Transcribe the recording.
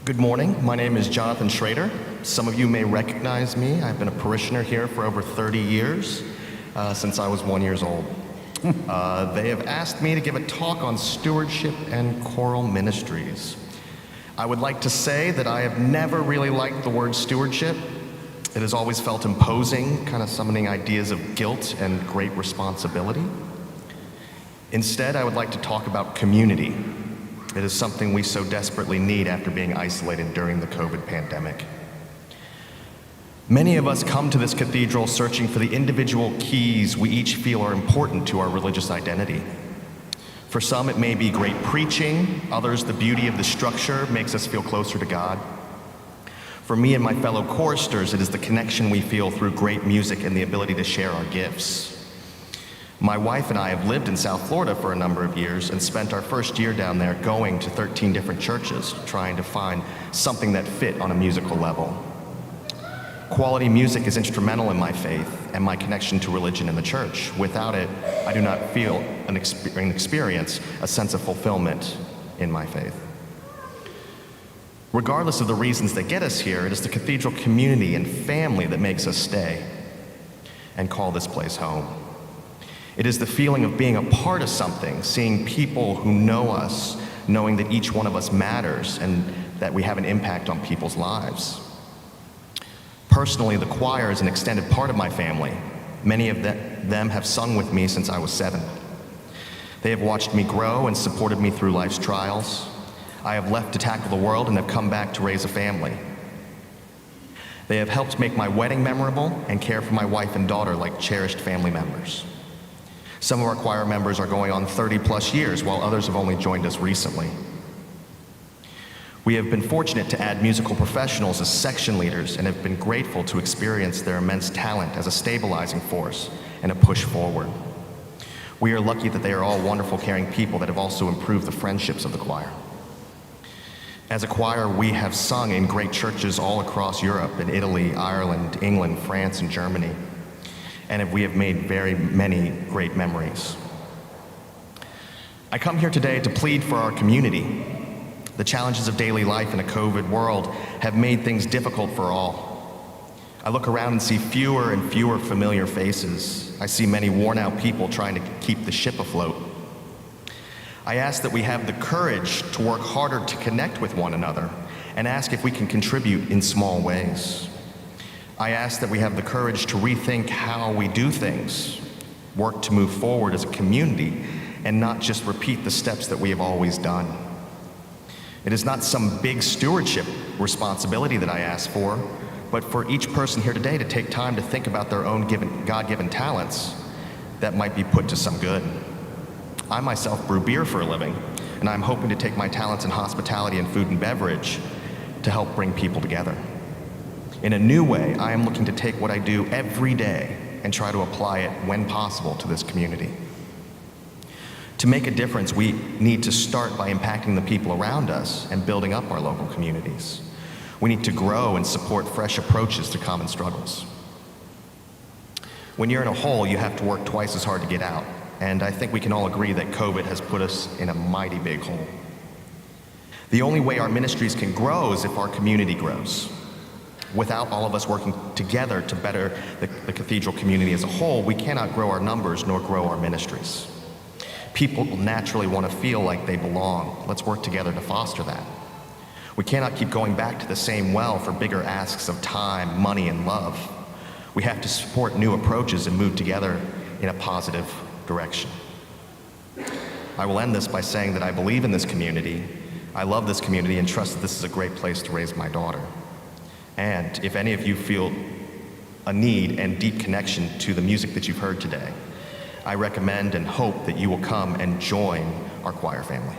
Good morning. My name is Johnathan Shrader. Some of you may recognize me. I've been a parishioner here for over 30 years, since I was 1 year old. They have asked me to give a talk on stewardship and choral ministries. I would like to say that I have never really liked the word stewardship. It has always felt imposing, kind of summoning ideas of guilt and great responsibility. Instead, I would like to talk about community. It is something we so desperately need after being isolated during the COVID pandemic. Many of us come to this cathedral searching for the individual keys we each feel are important to our religious identity. For some, it may be great preaching. Others, the beauty of the structure makes us feel closer to God. For me and my fellow choristers, it is the connection we feel through great music and the ability to share our gifts. My wife and I have lived in South Florida for a number of years and spent our first year down there going to 13 different churches, trying to find something that fit on a musical level. Quality music is instrumental in my faith and my connection to religion and the church. Without it, I do not feel an experience a sense of fulfillment in my faith. Regardless of the reasons that get us here, it is the cathedral community and family that makes us stay and call this place home. It is the feeling of being a part of something, seeing people who know us, knowing that each one of us matters and that we have an impact on people's lives. Personally, the choir is an extended part of my family. Many of them have sung with me since I was 7. They have watched me grow and supported me through life's trials. I have left to tackle the world and have come back to raise a family. They have helped make my wedding memorable and care for my wife and daughter like cherished family members. Some of our choir members are going on 30+ years, while others have only joined us recently. We have been fortunate to add musical professionals as section leaders and have been grateful to experience their immense talent as a stabilizing force and a push forward. We are lucky that they are all wonderful, caring people that have also improved the friendships of the choir. As a choir, we have sung in great churches all across Europe, in Italy, Ireland, England, France, and Germany. And we have made very many great memories. I come here today to plead for our community. The challenges of daily life in a COVID world have made things difficult for all. I look around and see fewer and fewer familiar faces. I see many worn-out people trying to keep the ship afloat. I ask that we have the courage to work harder to connect with one another and ask if we can contribute in small ways. I ask that we have the courage to rethink how we do things, work to move forward as a community, and not just repeat the steps that we have always done. It is not some big stewardship responsibility that I ask for, but for each person here today to take time to think about their own God-given talents that might be put to some good. I myself brew beer for a living, and I'm hoping to take my talents in hospitality and food and beverage to help bring people together. In a new way, I am looking to take what I do every day and try to apply it when possible to this community. To make a difference, we need to start by impacting the people around us and building up our local communities. We need to grow and support fresh approaches to common struggles. When you're in a hole, you have to work twice as hard to get out, and I think we can all agree that COVID has put us in a mighty big hole. The only way our ministries can grow is if our community grows. Without all of us working together to better the cathedral community as a whole, we cannot grow our numbers nor grow our ministries. People will naturally want to feel like they belong. Let's work together to foster that. We cannot keep going back to the same well for bigger asks of time, money, and love. We have to support new approaches and move together in a positive direction. I will end this by saying that I believe in this community, I love this community, and trust that this is a great place to raise my daughter. And if any of you feel a need and deep connection to the music that you've heard today, I recommend and hope that you will come and join our choir family.